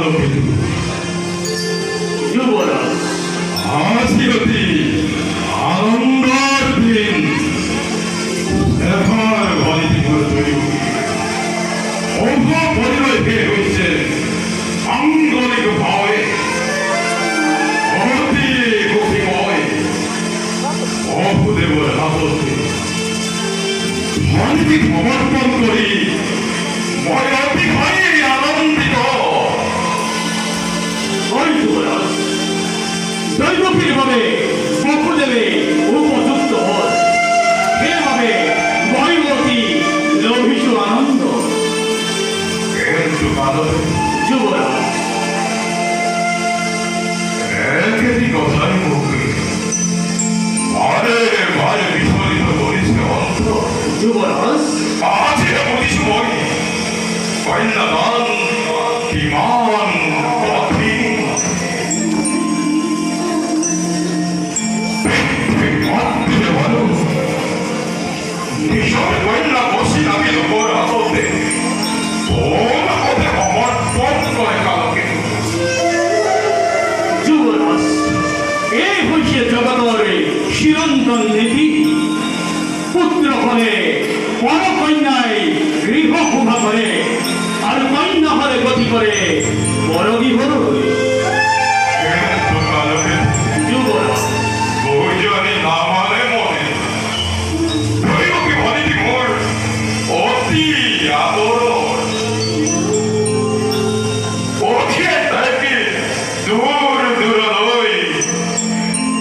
কালকেতু যুবরাজ, আজি অতি আনন্দের দিন। এবার বাড়িতে ঘর তৈরি অভ পরিণয় ফের হয়েছে আঙ্গলিক ভাবে অতি গতিময় অভদেবর হাততে মনকে সমর্পণ করি মই অতি ভাই আনন্দিত। ওই যুবরাজ, দৈবকীর ভাবে বকুদেবে উপযুক্ত হয়, সে ভাবে বৈবতী লভিত আনন্দ। কিন্তু কালকে যুবরাজ, একটি কথাই মুখে বারে বারে বিস্ফোরিত করেছে অন্তর। যুবরাজ, আজ এমনই সময় কন্যাদান বিমান কঠিন মিশর কন্যা বসি নামের উপর হাততে ওর হাতে সমর্পণ করে কালকে। যুবরাজ, এই হইছে জগতের চিরন্তন নীতি। পুত্র হলে পর কন্যায় গৃহ শোভা করে, আর কন্যা হলে গতি করে বড় বিহর। কিন্তু কালকে যুবরাজ, দুজনে না মানে মনে দৈবকে বলিনি মোর অতি আদর ওঠে থাকে দূর দূর লই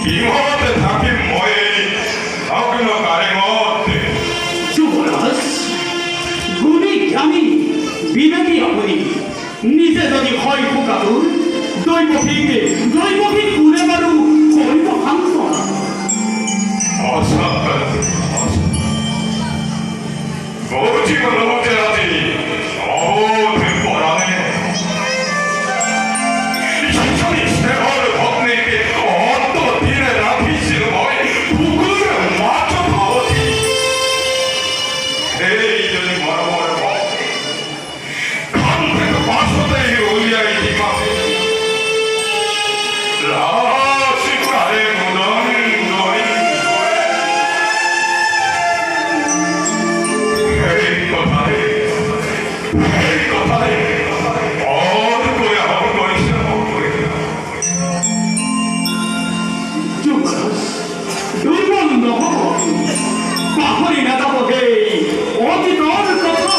কিমতে থাকে ময়ে অগ্ন কারে মতে। যুবরাজ, গুণী জ্ঞানী বিবেকী আপনি নিজে যদি হয় ফুকাতুর, দৈবকী কুলে বারু করিব শান্ত। জীবন হতে রাজি অবোধে পরাণে স্নেহর ভগ্নীকে অন্ত দিনে রাখিছিল ভয় পুকুর মাছ ভাবতি। এই যদি মরমর কান থেকে বাসতে উলিয়াই দিমাতে রাশি প্রায় মুদন নয়। এই কথায় অর করে হব করিস যুবরাজ, দুর্বল নহ, পাহরি না যাব হে অতীতর কথা।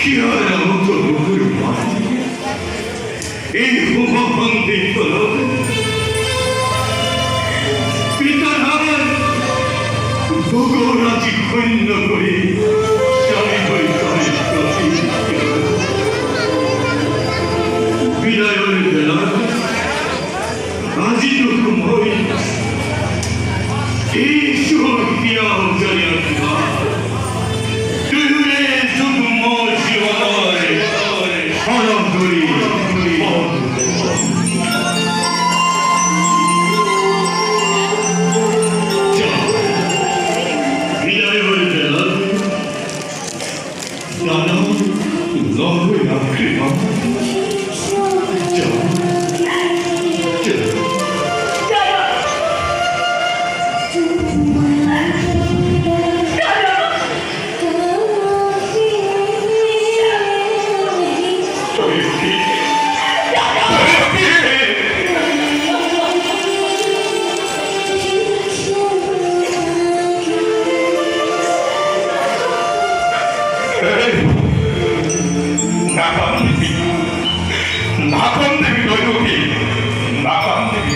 귀하나 너를 말해 이 험한 데서는 비단한 누구나 짓고 있는 우리 짱이걸 거리거리 미라요를 대라 아직도 그 머리 이 수업이야 없자리였지만 그의 죽음 모시와 사람들이 자, 미라요를 대라 나는 너를 약해만 나간대비 너희 나간대비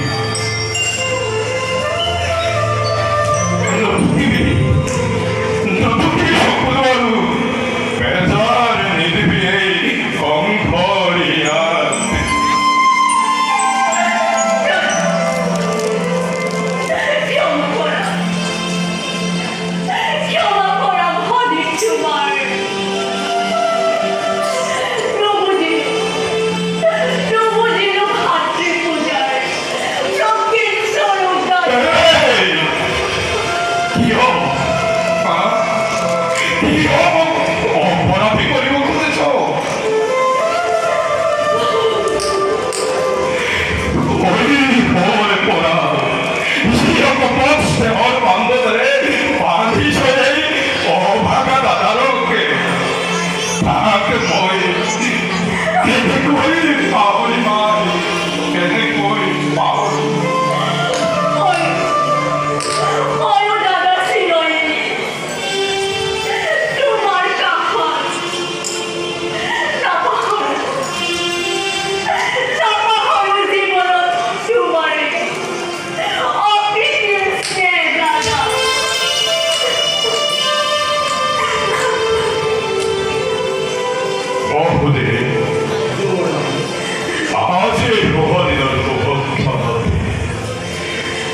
너프님이 적고도와도 배사는 이들비의 엉터리야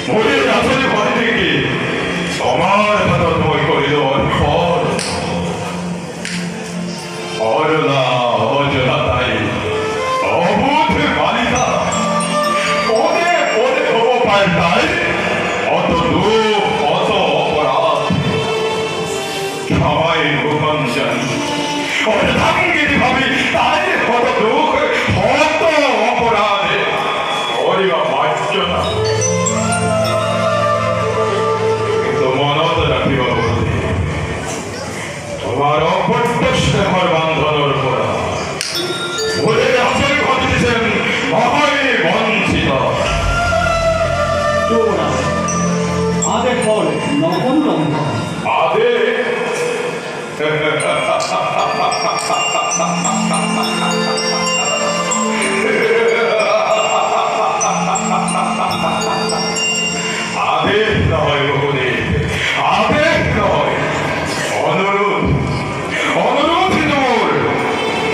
우리 나선이 버리기 정말 하던 거리도 어려나 어쩌나 따위 어부트 말이다 어디 보고 발달 어떤 누 어서 오거라 가와이 무건전 어느 당길이 밤이 나이 어떤 누 어떤 오거라 어디가 맛있잖아 바로 벌떡시대 활반전을 보라 우리의 앞을 거두리셈 마하의 먼지다 쪼라 아들 걸 너무 아들 아들 나와요 보니 아들 나와요 오늘은 진정을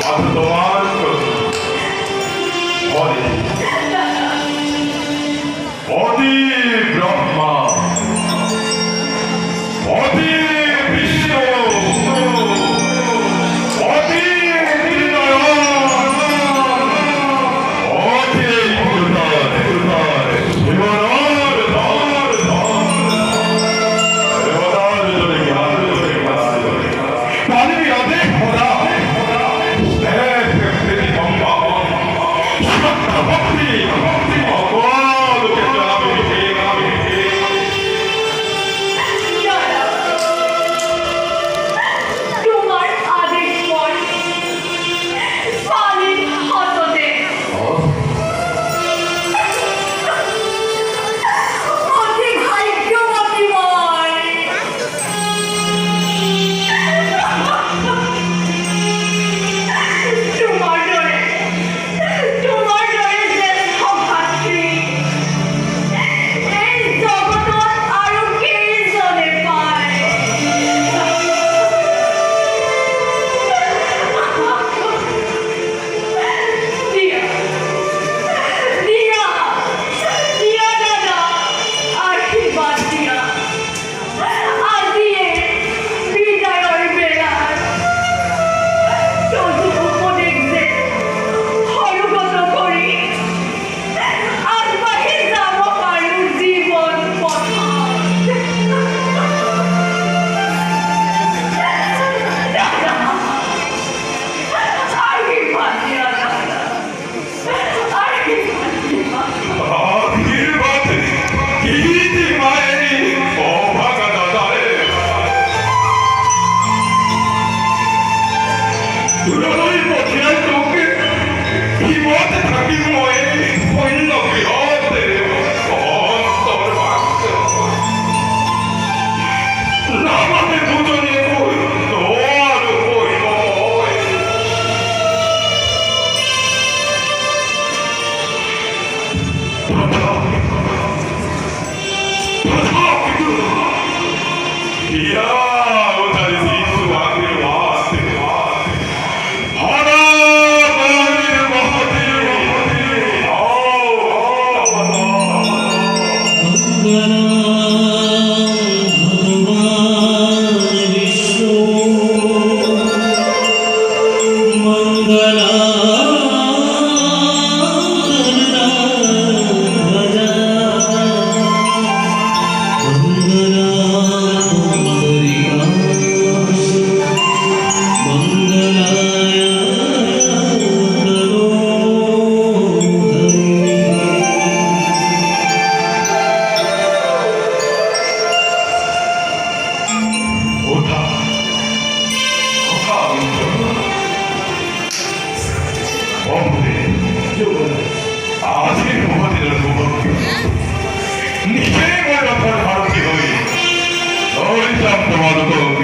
아주 동안 어디 브라마 어디 비시노 어디 미리노 너희 버티할 때 이모한테 당긴 뭐에 보이는 놈이 어때? 너를 봤어. 나만의 도전이고 너하는 보이고. 이야, 오다리 시수 왕들 와세 하나 너희 참 도와도 그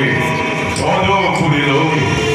저도 구리로